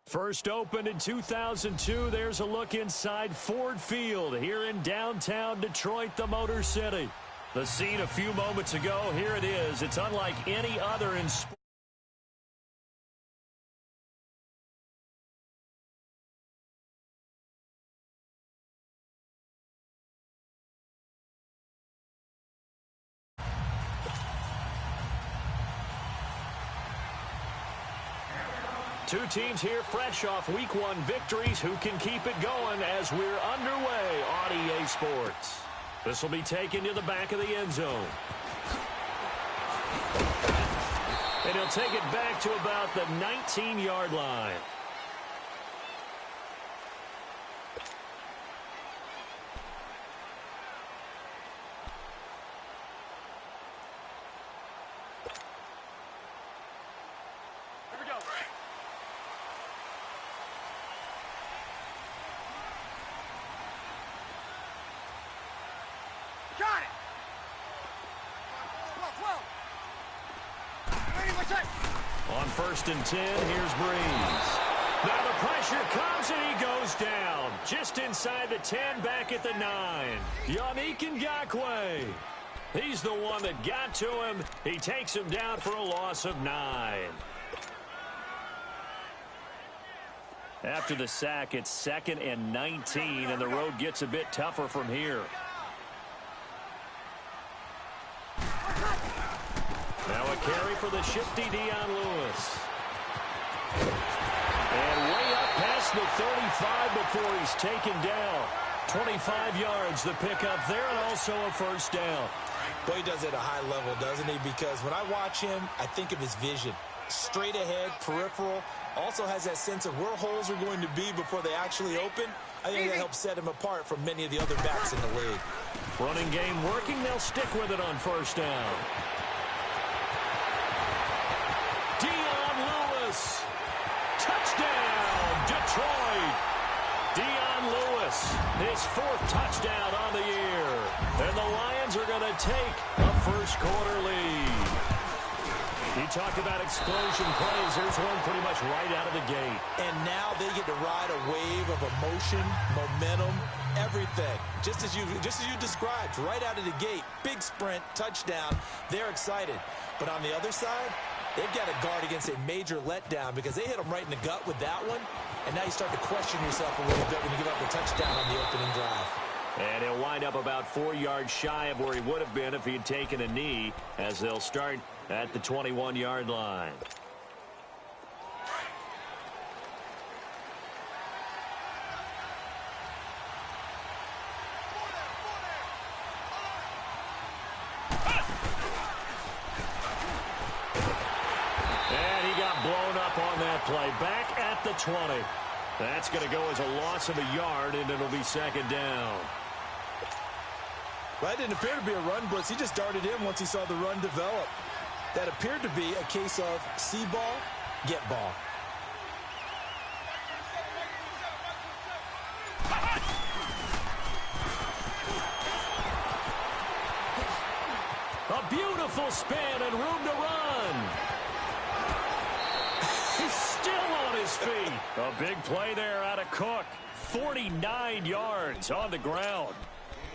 First opened in 2002, there's a look inside Ford Field here in downtown Detroit, the Motor City. The scene a few moments ago, here it is. It's unlike any other in sports. Two teams here fresh off Week 1 victories who can keep it going as we're underway on EA Sports. This will be taken to the back of the end zone. And he'll take it back to about the 19-yard line. On 1st and 10, here's Breeze. Now the pressure comes and he goes down. Just inside the 10, back at the 9. Yannick Ngakoue. He's the one that got to him. He takes him down for a loss of 9. After the sack, it's 2nd and 19, and the road gets a bit tougher from here. Now a carry for the shifty Dion Lewis. And way up past the 35 before he's taken down. 25 yards the pickup there, and also a first down. Well, he does it at a high level, doesn't he? Because when I watch him, I think of his vision. Straight ahead, peripheral. Also has that sense of where holes are going to be before they actually open. I think that helps set him apart from many of the other backs in the league. Running game working. They'll stick with it on first down. Dion Lewis. Touchdown, Detroit. Dion Lewis, his 4th touchdown on the year. And the Lions are going to take a first-quarter lead. You talk about explosion plays. There's one pretty much right out of the gate. And now they get to ride a wave of emotion, momentum, everything. Just as you described, right out of the gate. Big sprint, touchdown. They're excited. But on the other side, they've got to guard against a major letdown because they hit them right in the gut with that one. And now you start to question yourself a little bit when you give up the touchdown on the opening drive. And he'll wind up about 4 yards shy of where he would have been if he had taken a knee, as they'll start at the 21-yard line. And he got blown up on that play. Back at the 20. That's going to go as a loss of a yard, and it'll be 2nd down. Well, that didn't appear to be a run blitz. He just darted in once he saw the run develop. That appeared to be a case of see ball, get ball. A beautiful spin and room to run. He's still on his feet. A big play there out of Cook. 49 yards on the ground.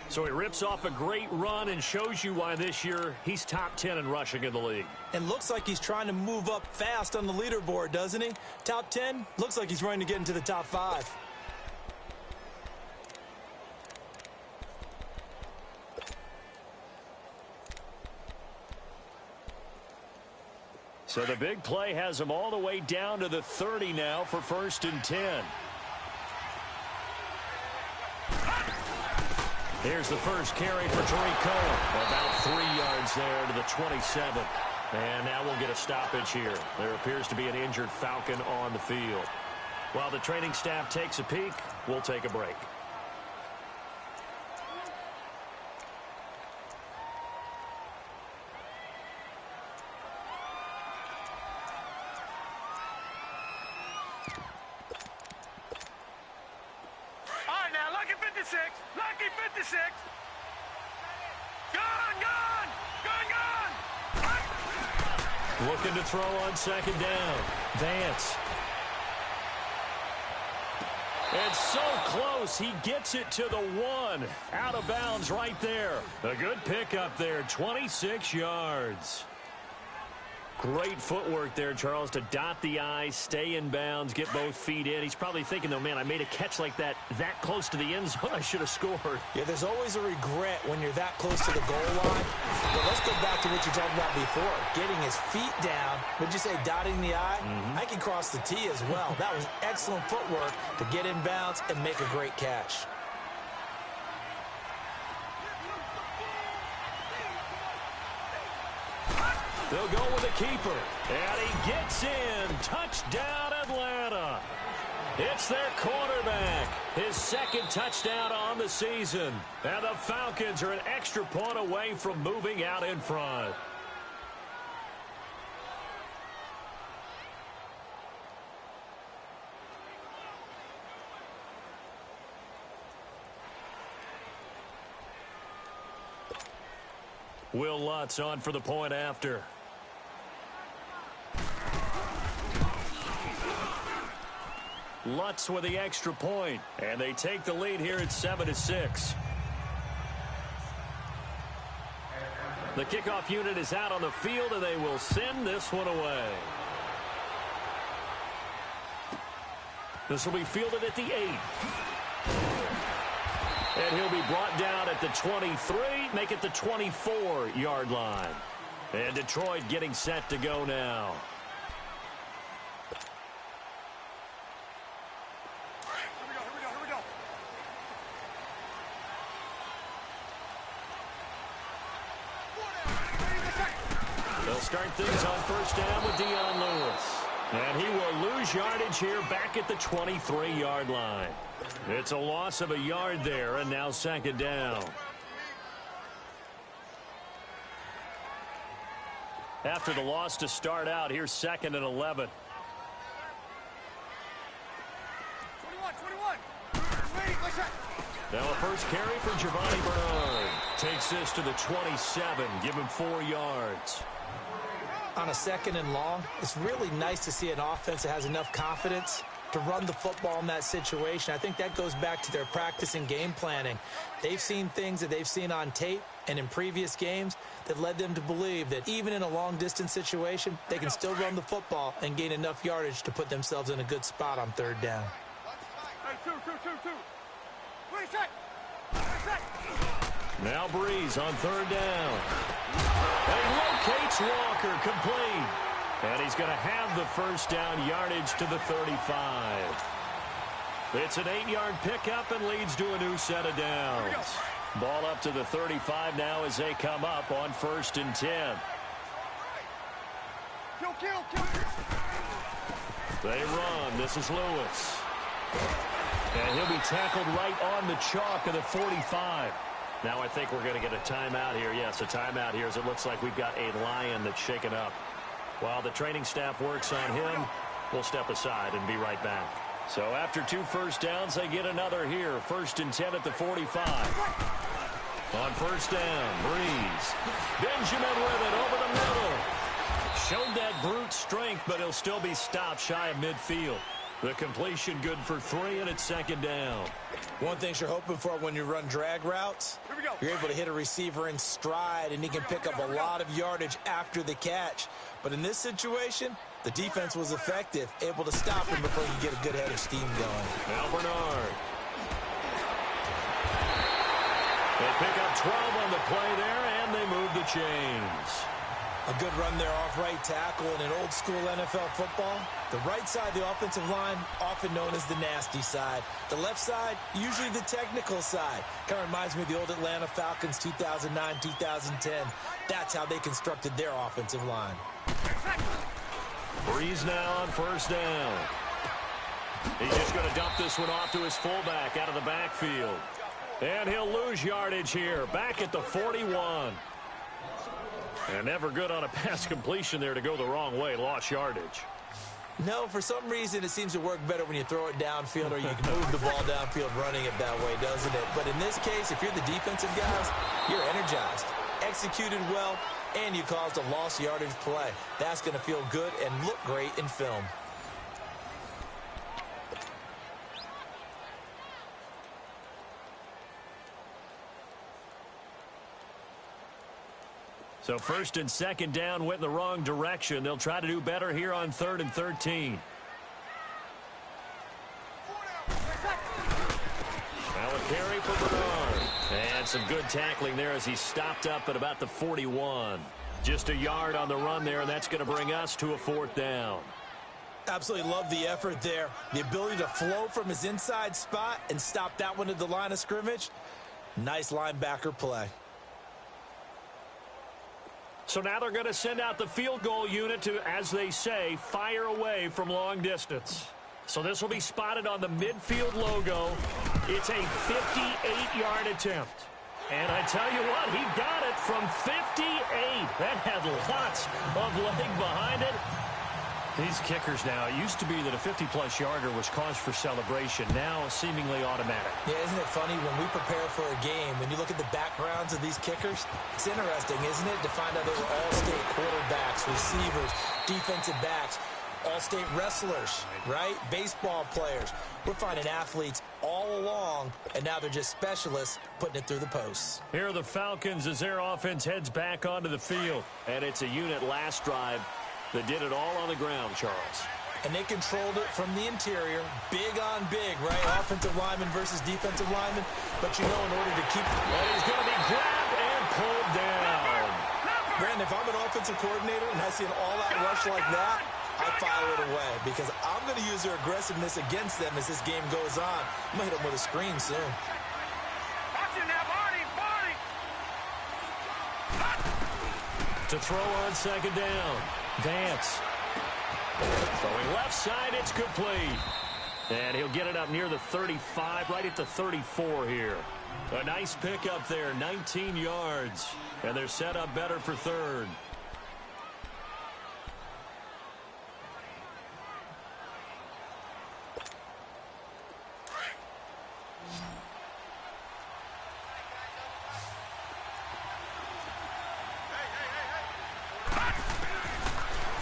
So he rips off a great run and shows you why this year he's top 10 in rushing in the league. And looks like he's trying to move up fast on the leaderboard, doesn't he? Top 10, looks like he's running to get into the top 5. So the big play has him all the way down to the 30 now for 1st and 10. Here's the first carry for Tariq Cohen. About 3 yards there to the 27. And now we'll get a stoppage here. There appears to be an injured Falcon on the field. While the training staff takes a peek, we'll take a break. Lucky 56. Gone, gone, gone, gone. Looking to throw on second down. Vance. And so close, he gets it to the 1. Out of bounds right there. A good pickup there, 26 yards. Great footwork there, Charles, to dot the I's, stay in bounds, get both feet in. He's probably thinking, though, man, I made a catch like that close to the end zone. I should have scored. Yeah, there's always a regret when you're that close to the goal line. But let's go back to what you talked about before. Getting his feet down. Would you say dotting the I? I can cross the T as well. That was excellent footwork to get in bounds and make a great catch. They'll go with a keeper. And he gets in. Touchdown, Atlanta. It's their quarterback. His second touchdown on the season. And the Falcons are an extra point away from moving out in front. Will Lutz on for the point after. Lutz with the extra point, and they take the lead here at 7-6. The kickoff unit is out on the field, and they will send this one away. This will be fielded at the 8. And he'll be brought down at the 23, make it the 24-yard line. And Detroit getting set to go now. They'll start things on first down with Dion Lewis. And he will lose yardage here back at the 23-yard line. It's a loss of a yard there, and now second down. After the loss to start out, here's 2nd and 11. 21. Now a first carry for Giovanni Bernard. Takes this to the 27, give him 4 yards. On a 2nd and long, it's really nice to see an offense that has enough confidence to run the football in that situation. I think that goes back to their practice and game planning. They've seen things that they've seen on tape and in previous games that led them to believe that even in a long-distance situation, they can still run the football and gain enough yardage to put themselves in a good spot on 3rd down. Now Breeze on 3rd down. And he locates Walker, complete. And he's going to have the first down, yardage to the 35. It's an 8-yard pickup and leads to a new set of downs. Ball up to the 35 now as they come up on 1st and 10. They run. This is Lewis. And he'll be tackled right on the chalk of the 45. Now I think we're going to get a timeout here. Yes, a timeout here as it looks like we've got a Lion that's shaken up. While the training staff works on him, we'll step aside and be right back. So after 2 first downs, they get another here. 1st and 10 at the 45. On 1st down, Breeze. Benjamin with it over the middle. Showed that brute strength, but he'll still be stopped shy of midfield. The completion good for 3, and it's 2nd down. One thing you're hoping for when you run drag routes, you're able to hit a receiver in stride, and he can pick up a lot of yardage after the catch. But in this situation, the defense was effective, able to stop him before he get a good head of steam going. Now Bernard. They pick up 12 on the play there, and they move the chains. A good run there off right tackle in an old-school NFL football. The right side of the offensive line, often known as the nasty side. The left side, usually the technical side. Kind of reminds me of the old Atlanta Falcons 2009, 2010. That's how they constructed their offensive line. Breeze now on 1st down. He's just going to dump this one off to his fullback out of the backfield. And he'll lose yardage here, back at the 41. And never good on a pass completion there to go the wrong way. Lost yardage. No, for some reason it seems to work better when you throw it downfield or you can move the ball downfield running it that way, doesn't it? But in this case, if you're the defensive guys, you're energized. Executed well, and you caused a lost yardage play. That's going to feel good and look great in film. So first and second down went in the wrong direction. They'll try to do better here on 3rd and 13. Now a carry for Bernard. And some good tackling there as he stopped up at about the 41. Just a yard on the run there, and that's going to bring us to a 4th down. Absolutely love the effort there. The ability to flow from his inside spot and stop that one at the line of scrimmage. Nice linebacker play. So now they're going to send out the field goal unit to, as they say, fire away from long distance. So this will be spotted on the midfield logo. It's a 58-yard attempt. And I tell you what, he got it from 58. That had lots of leg behind it. These kickers now, it used to be that a 50-plus yarder was cause for celebration. Now seemingly automatic. Yeah, isn't it funny when we prepare for a game, when you look at the backgrounds of these kickers, it's interesting, isn't it, to find out they were all-state quarterbacks, receivers, defensive backs, all-state wrestlers, right? Baseball players. We're finding athletes all along, and now they're just specialists putting it through the posts. Here are the Falcons as their offense heads back onto the field. And it's a unit last drive that did it all on the ground, Charles. And they controlled it from the interior, big on big, right? Offensive lineman versus defensive lineman. But you know, in order to keep... And he's going to be grabbed and pulled down. Brandon, if I'm an offensive coordinator and I see an all-out rush like that, I file it away because I'm going to use their aggressiveness against them as this game goes on. I'm going to hit them with a screen soon. Watch him now, Barney! To throw on second down. Vance. Throwing left side, it's complete. And he'll get it up near the 35, right at the 34 here. A nice pickup there, 19 yards. And they're set up better for 3rd.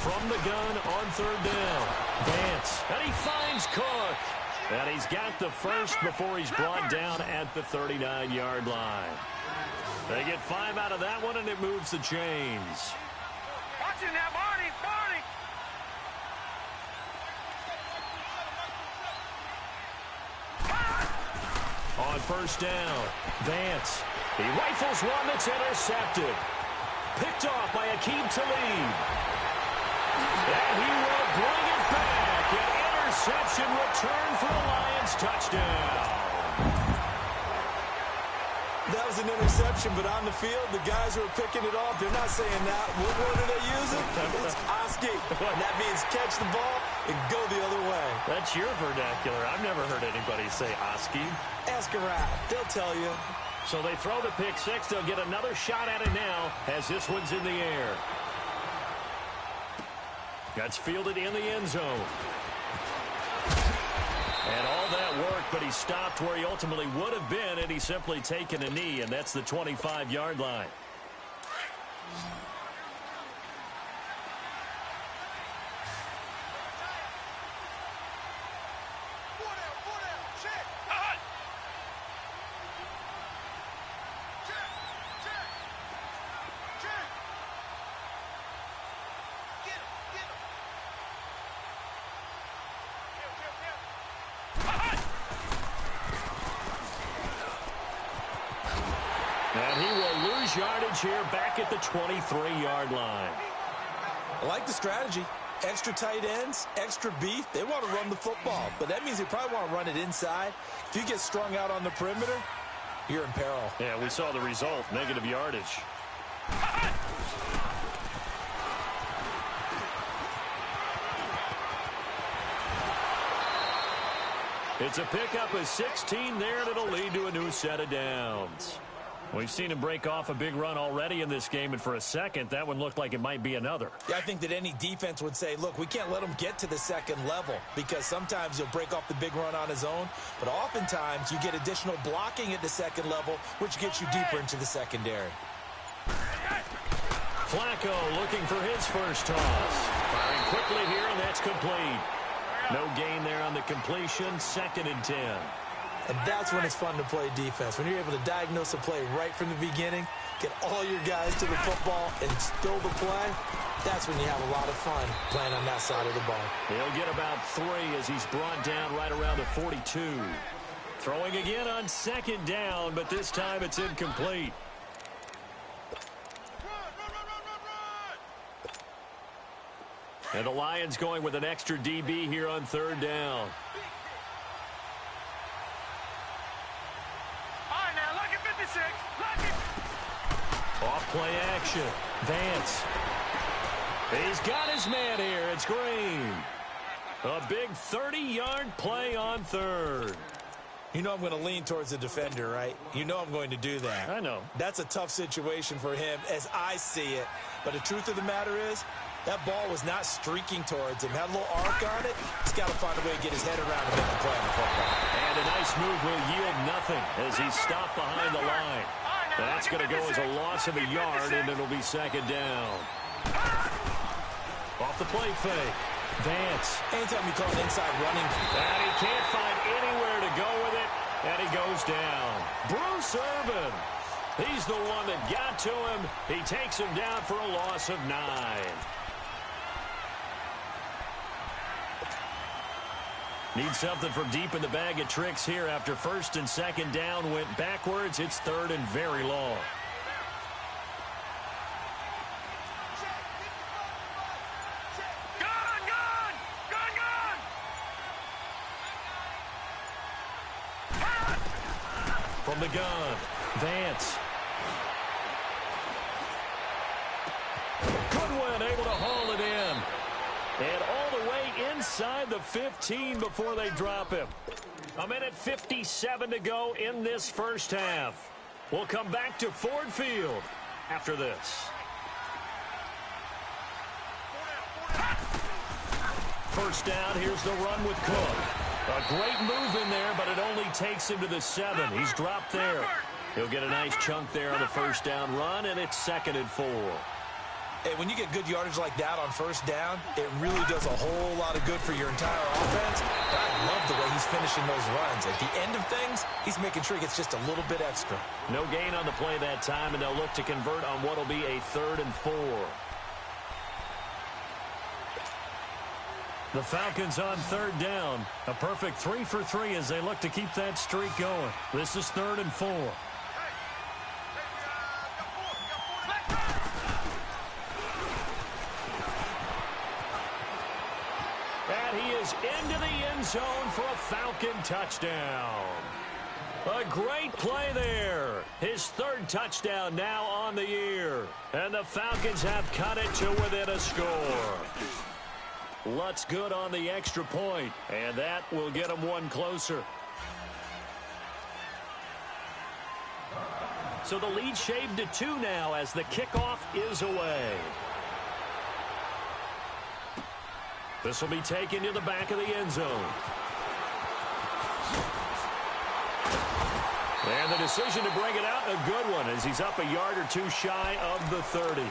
From the gun on 3rd down. Vance. And he finds Cook. And he's got the first before he's brought down at the 39-yard line. They get 5 out of that one, and it moves the chains. Watch him now, Barney! On 1st down, Vance. He rifles one that's intercepted. Picked off by Akeem Talib. And he will bring it back. An interception return for a Lions touchdown. That was an interception, but on the field, the guys who are picking it off, they're not saying that. What word are they using? It's Oski. And that means catch the ball and go the other way. That's your vernacular. I've never heard anybody say Oski. Ask around. They'll tell you. So they throw the pick six. They'll get another shot at it now as this one's in the air. That's fielded in the end zone. And all that work, but he stopped where he ultimately would have been, and he's simply taken a knee, and that's the 25-yard line. And he will lose yardage here back at the 23-yard line. I like the strategy. Extra tight ends, extra beef. They want to run the football, but that means they probably want to run it inside. If you get strung out on the perimeter, you're in peril. Yeah, we saw the result, negative yardage. It's a pickup of 16 there, and it'll lead to a new set of downs. We've seen him break off a big run already in this game, and for a second, that one looked like it might be another. Yeah, I think that any defense would say, look, we can't let him get to the second level because sometimes he'll break off the big run on his own, but oftentimes you get additional blocking at the second level, which gets you deeper into the secondary. Flacco looking for his first toss. Firing quickly here, and that's complete. No gain there on the completion. 2nd and 10. And that's when it's fun to play defense. When you're able to diagnose a play right from the beginning, get all your guys to the football, and still the play, that's when you have a lot of fun playing on that side of the ball. He'll get about 3 as he's brought down right around the 42. Throwing again on 2nd down, but this time it's incomplete. And the Lions going with an extra DB here on 3rd down. All right, now, look at 56. Look it. Off play action. Vance. He's got his man here. It's Green. A big 30-yard play on 3rd. You know I'm going to lean towards the defender, right? You know I'm going to do that. I know. That's a tough situation for him as I see it. But the truth of the matter is, that ball was not streaking towards him. Had a little arc on it. He's got to find a way to get his head around and make the play on the football. And a nice move will yield nothing as he's stopped behind the line. That's going to go as a loss of a yard, and it'll be 2nd down. Off the play fake. Vance. Anytime you call an inside running. And he can't find anywhere to go with it, and he goes down. Bruce Irvin. He's the one that got to him. He takes him down for a loss of 9. Need something from deep in the bag of tricks here after 1st and 2nd down went backwards. It's 3rd and very long. From the gun, Vance. Goodwin able to haul it in. And all the way inside the 15 before they drop him. 1:57 to go in this first half. We'll come back to Ford Field after this. First down, here's the run with Cook. A great move in there, but it only takes him to the 7. He's dropped there. He'll get a nice chunk there on the first down run, and it's 2nd and 4. Hey, when you get good yardage like that on first down, it really does a whole lot of good for your entire offense. I love the way he's finishing those runs. At the end of things, he's making sure he gets just a little bit extra. No gain on the play that time, and they'll look to convert on what will be a 3rd and 4. The Falcons on 3rd down. A perfect 3 for 3 as they look to keep that streak going. This is 3rd and 4. And he is into the end zone for a Falcon touchdown. A great play there. His 3rd touchdown now on the year. And the Falcons have cut it to within a score. Lutz good on the extra point, and that will get him one closer. So the lead shaved to 2 now as the kickoff is away. This will be taken to the back of the end zone. And the decision to bring it out, a good one, as he's up a yard or 2 shy of the 30.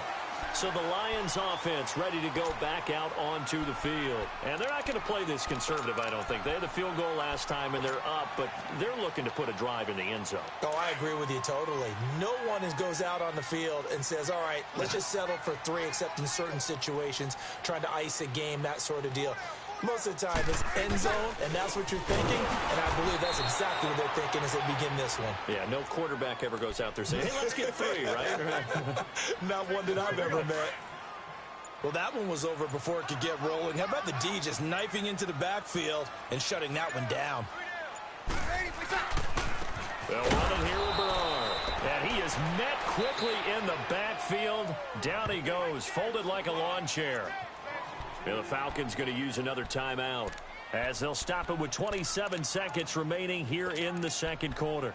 So the Lions offense ready to go back out onto the field. And they're not going to play this conservative, I don't think. They had the field goal last time, and they're up, but they're looking to put a drive in the end zone. Oh, I agree with you totally. No one goes out on the field and says, all right, let's just settle for 3, except in certain situations, trying to ice a game, that sort of deal. Most of the time, it's end zone, and that's what you're thinking, and I believe that's exactly what they're thinking as they begin this one. Yeah, no quarterback ever goes out there saying, hey, let's get 3, right? Not one that I've ever met. Well, that one was over before it could get rolling. How about the D just knifing into the backfield and shutting that one down? Well, running here with Bernard. And he is met quickly in the backfield. Down he goes, folded like a lawn chair. And the Falcons going to use another timeout as they'll stop it with 27 seconds remaining here in the second quarter.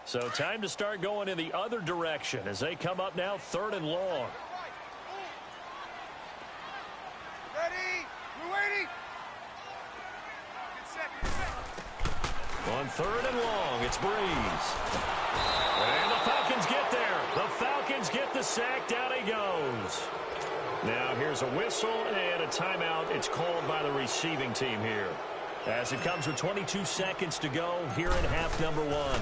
So time to start going in the other direction as they come up now 3rd and long. Ready? We're waiting. Get set. On 3rd and long, it's Breeze. And the Falcons get there. The Falcons get the sack. Down he goes. Now here's a whistle and a timeout. It's called by the receiving team here, as it comes with 22 seconds to go here in half number 1.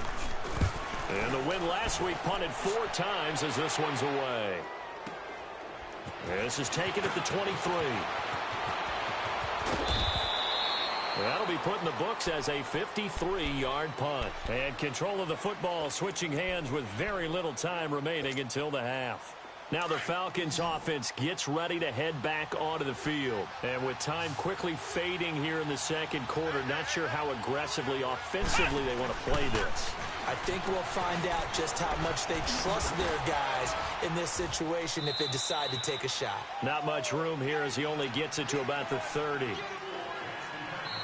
And the win last week punted 4 times as this one's away. This is taken at the 23. That'll be put in the books as a 53-yard punt. And control of the football switching hands with very little time remaining until the half. Now the Falcons offense gets ready to head back onto the field. And with time quickly fading here in the second quarter, not sure how aggressively, offensively they want to play this. I think we'll find out just how much they trust their guys in this situation if they decide to take a shot. Not much room here as he only gets it to about the 30.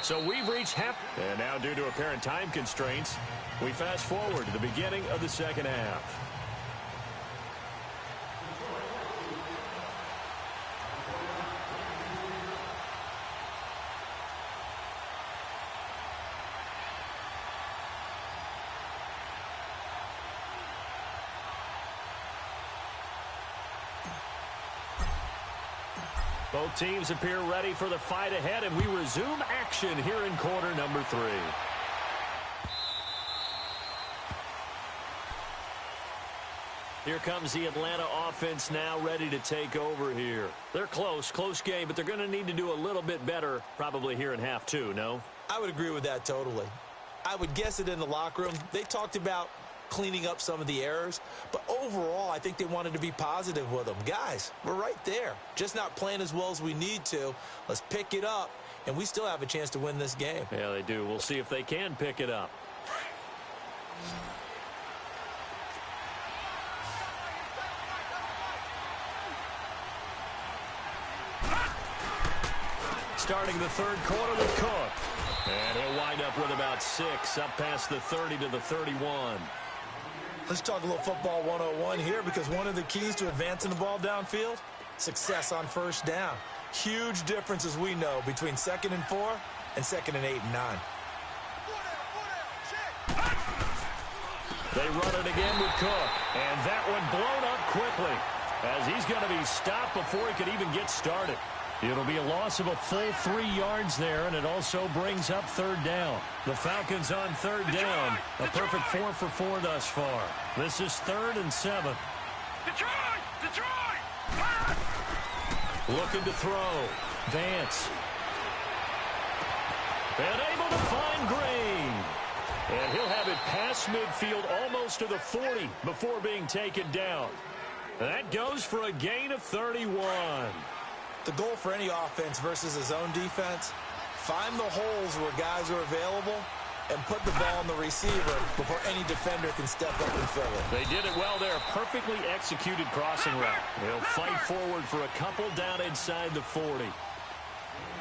So we've reached half. And now due to apparent time constraints, we fast forward to the beginning of the second half. Both teams appear ready for the fight ahead, and we resume action here in quarter number 3. Here comes the Atlanta offense now ready to take over here. They're close game, but they're going to need to do a little bit better probably here in half 2, no? I would agree with that totally. I would guess it in the locker room. They talked about cleaning up some of the errors, but overall I think they wanted to be positive with them. Guys, we're right there, just not playing as well as we need to. Let's pick it up, and we still have a chance to win this game. Yeah, they do. We'll see if they can pick it up. Starting the third quarter with Cook, and he'll wind up with about 6 up past the 30 to the 31. Let's talk a little football 101 here, because one of the keys to advancing the ball downfield, success on first down. Huge difference, as we know, between 2nd and 4 and 2nd and 8 and 9. They run it again with Cook, and that one blown up quickly as he's going to be stopped before he could even get started. It'll be a loss of a full 3 yards there, and it also brings up 3rd down. The Falcons on 3rd down. A perfect 4 for 4 thus far. This is 3rd and 7. Detroit! Looking to throw. Vance. And able to find Green. And he'll have it past midfield almost to the 40 before being taken down. That goes for a gain of 31. The goal for any offense versus a zone defense, find the holes where guys are available and put the ball on the receiver before any defender can step up and fill it. They did it well there. Perfectly executed crossing route. They'll fight forward for a couple down inside the 40.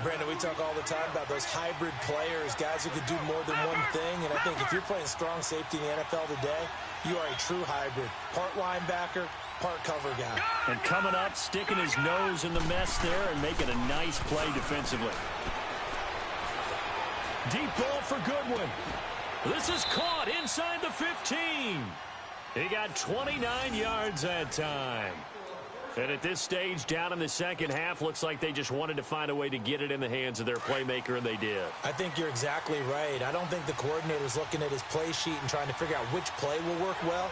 Brandon, we talk all the time about those hybrid players, guys who could do more than one thing, and I think if you're playing strong safety in the NFL today, you are a true hybrid. Part linebacker, part cover guy. And coming up, sticking his nose in the mess there and making a nice play defensively. Deep ball for Goodwin. This is caught inside the 15. He got 29 yards that time. And at this stage, down in the second half, looks like they just wanted to find a way to get it in the hands of their playmaker, and they did. I think you're exactly right. I don't think the coordinator's looking at his play sheet and trying to figure out which play will work well.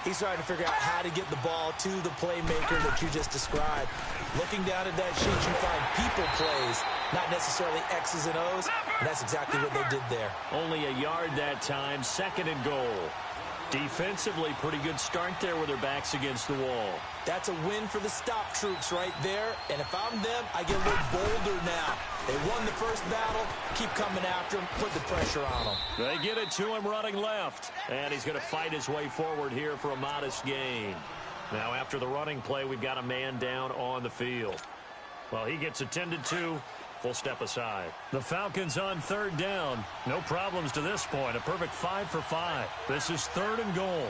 He's trying to figure out how to get the ball to the playmaker that you just described. Looking down at that sheet, you find people plays, not necessarily X's and O's, and that's exactly what they did there. Only a yard that time, 2nd and goal. Defensively, pretty good start there with their backs against the wall. That's a win for the stop troops right there, and if I'm them, I get a little bolder now. They won the first battle, keep coming after him, put the pressure on him. They get it to him running left, and he's going to fight his way forward here for a modest gain. Now, after the running play, we've got a man down on the field. Well, he gets attended to. We'll step aside. The Falcons on 3rd down. No problems to this point. A perfect 5 for 5. This is 3rd and goal.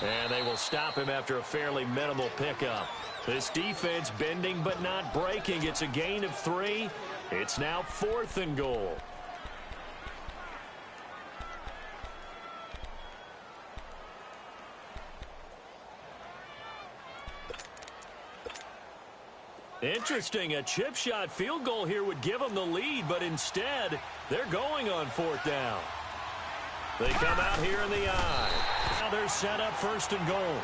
And they will stop him after a fairly minimal pickup. This defense bending but not breaking. It's a gain of 3. It's now 4th and goal. Interesting. A chip shot field goal here would give them the lead, but instead, they're going on 4th down. They come out here in the eye. Now they're set up 1st and goal.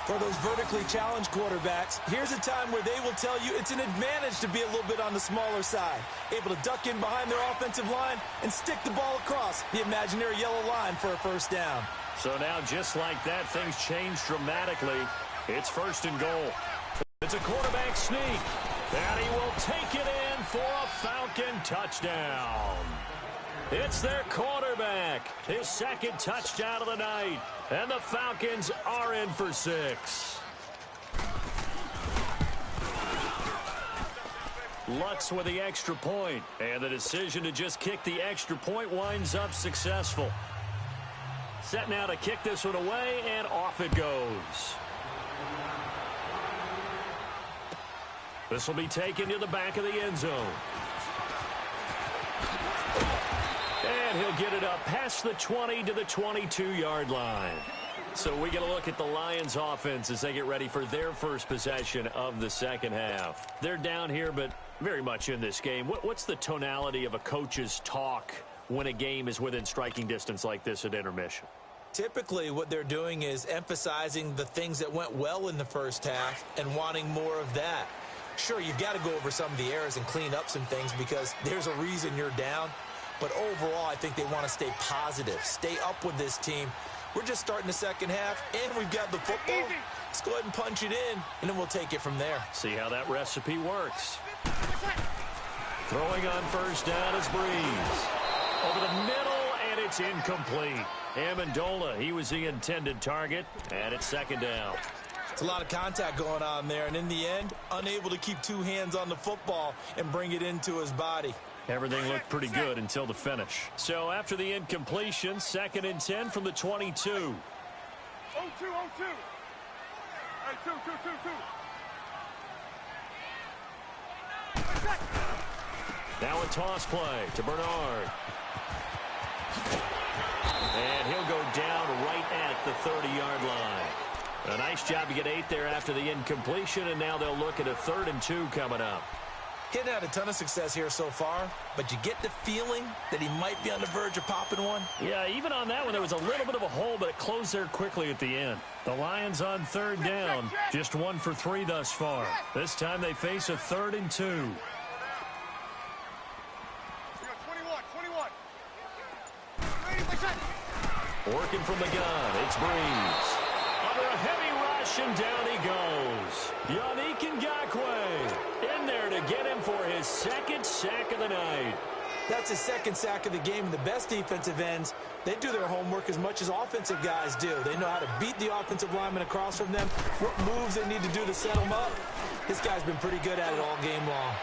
For those vertically challenged quarterbacks, here's a time where they will tell you it's an advantage to be a little bit on the smaller side. Able to duck in behind their offensive line and stick the ball across the imaginary yellow line for a 1st down. So now, just like that, things change dramatically. It's 1st and goal. It's a quarterback sneak, and he will take it in for a Falcon touchdown. It's their quarterback, his 2nd touchdown of the night, and the Falcons are in for 6. Lutz with the extra point, and the decision to just kick the extra point winds up successful. Set now to kick this one away, and off it goes. This will be taken to the back of the end zone. And he'll get it up past the 20 to the 22-yard line. So we get a look at the Lions offense as they get ready for their first possession of the 2nd half. They're down here, but very much in this game. What's the tonality of a coach's talk when a game is within striking distance like this at intermission? Typically, what they're doing is emphasizing the things that went well in the 1st half and wanting more of that. Sure, you've got to go over some of the errors and clean up some things because there's a reason you're down. But overall, I think they want to stay positive, stay up with this team. We're just starting the 2nd half, and we've got the football. Let's go ahead and punch it in, and then we'll take it from there. See how that recipe works. Throwing on 1st down is Breeze. Over the middle, and it's incomplete. Amendola, he was the intended target, and it's 2nd down. It's a lot of contact going on there, and in the end, unable to keep 2 hands on the football and bring it into his body. Everything looked pretty good until the finish. So after the incompletion, 2nd and 10 from the 22. 0-2, 0-2. Hey, 2. Now a toss play to Bernard. And he'll go down right at the 30-yard line. A nice job to get 8 there after the incompletion, and now they'll look at a 3rd and 2 coming up. Hitting out a ton of success here so far, but you get the feeling that he might be on the verge of popping one. Yeah, even on that one, there was a little bit of a hole, but it closed there quickly at the end. The Lions on 3rd down, just 1 for 3 thus far. This time they face a 3rd and 2. 21. Working from the gun, it's Breeze. Under a heavy rush, and down he goes. Yannick Ngakoue in there to get him for his 2nd sack of the night. That's his 2nd sack of the game, and the best defensive ends, they do their homework as much as offensive guys do. They know how to beat the offensive lineman across from them, what moves they need to do to set them up. This guy's been pretty good at it all game long.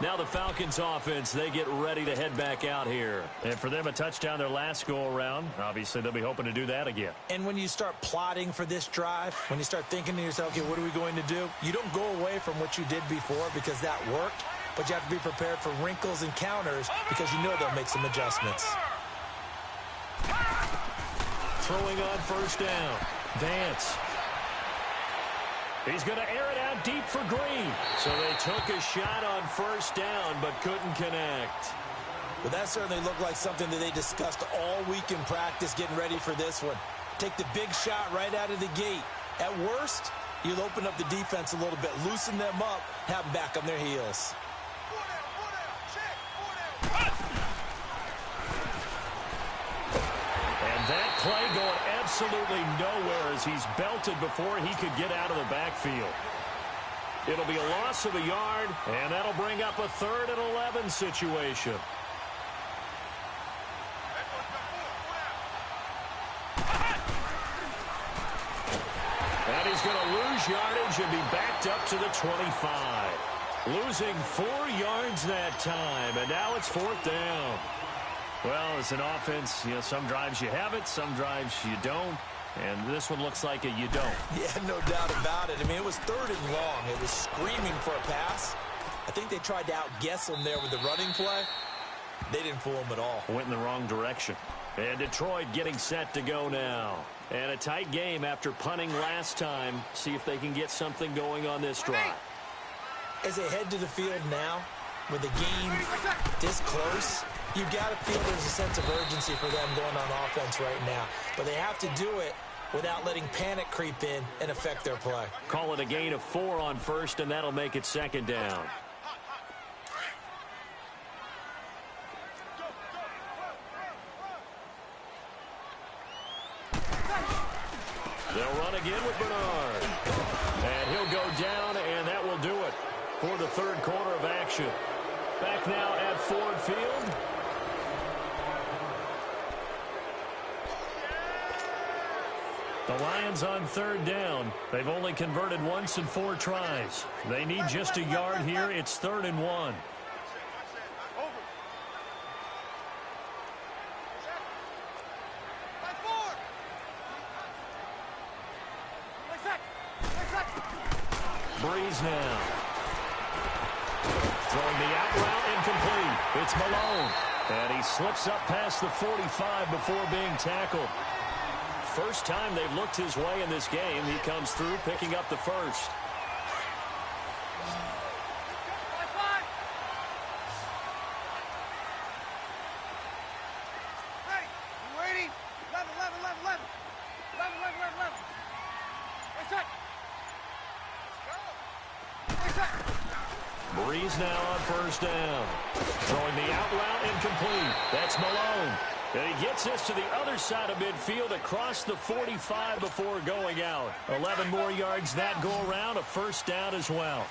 Now the Falcons offense, they get ready to head back out here. And for them, a touchdown their last go-around. Obviously, they'll be hoping to do that again. And when you start plotting for this drive, when you start thinking to yourself, okay, what are we going to do? You don't go away from what you did before because that worked, but you have to be prepared for wrinkles and counters because you know they'll make some adjustments. Throwing on 1st down. Vance. He's going to air it out deep for Green. So they took a shot on 1st down, but couldn't connect. Well, that certainly looked like something that they discussed all week in practice getting ready for this one. Take the big shot right out of the gate. At worst, you'll open up the defense a little bit, loosen them up, have them back on their heels. And that play going absolutely nowhere as he's belted before he could get out of the backfield. It'll be a loss of a yard, and that'll bring up a 3rd and 11 situation. And he's going to lose yardage and be backed up to the 25. Losing 4 yards that time, and now it's 4th down. Well, as an offense, some drives you have it, some drives you don't. And this one looks like you don't. Yeah, no doubt about it. I mean, it was 3rd and long. It was screaming for a pass. I think they tried to outguess him there with the running play. They didn't fool him at all. Went in the wrong direction. And Detroit getting set to go now. And a tight game after punting last time. See if they can get something going on this drive. As they head to the field now, with the game this close, you've got to feel there's a sense of urgency for them going on offense right now. But they have to do it without letting panic creep in and affect their play. Call it a gain of 4 on first, and that'll make it 2nd down. They'll run again with Bernard. And he'll go down, and that will do it for the 3rd quarter of action. Back now at Ford Field. The Lions on 3rd down. They've only converted once in 4 tries. They need just a yard here. It's 3rd and 1. Breeze now. Throwing the out route incomplete. It's Malone. And he slips up past the 45 before being tackled. First time they've looked his way in this game. He comes through picking up the first. Breeze now on 1st down. Throwing the out route incomplete. That's Malone. And he gets this to the other side of midfield across the 45 before going out. 11 more yards that go around. A 1st down as well.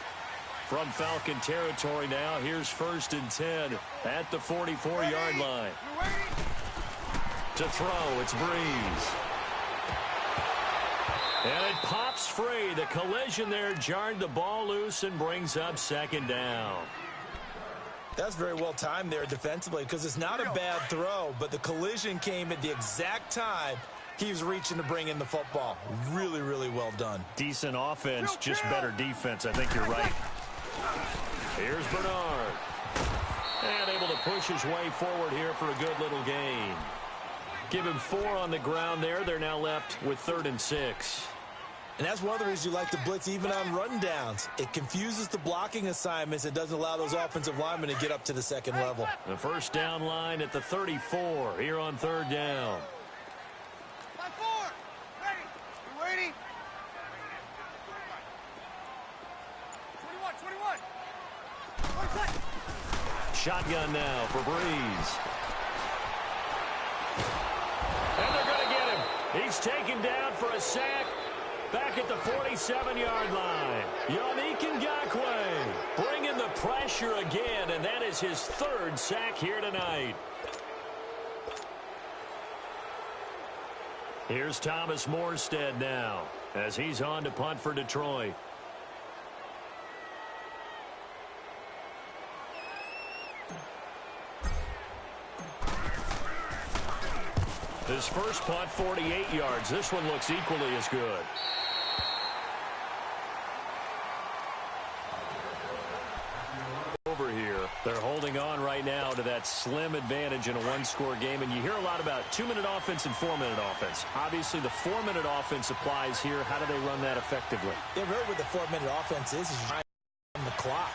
From Falcon territory now, here's 1st and 10 at the 44-yard line. To throw, it's Breeze. And it pops free. The collision there jarred the ball loose and brings up 2nd down. That's very well timed there defensively because it's not a bad throw, but the collision came at the exact time he was reaching to bring in the football. Really, really well done. Decent offense, just better defense. I think you're right. Here's Bernard. And able to push his way forward here for a good little gain. Give him 4 on the ground there. They're now left with 3rd and 6. And that's one of the reasons you like to blitz even on rundowns. It confuses the blocking assignments. It doesn't allow those offensive linemen to get up to the 2nd level. The 1st down line at the 34 here on 3rd down. 5-4. Ready. You waiting? 21. Shotgun now for Breeze. And they're going to get him. He's taken down for a sack. Back at the 47-yard line. Yannick Ngakoue bringing the pressure again, and that is his 3rd sack here tonight. Here's Thomas Morstead now as he's on to punt for Detroit. His first punt, 48 yards. This one looks equally as good. Over here, they're holding on right now to that slim advantage in a 1-score game, and you hear a lot about 2-minute offense and 4-minute offense. Obviously, the 4-minute offense applies here. How do they run that effectively? Yeah, really what the 4-minute offense is trying on the clock.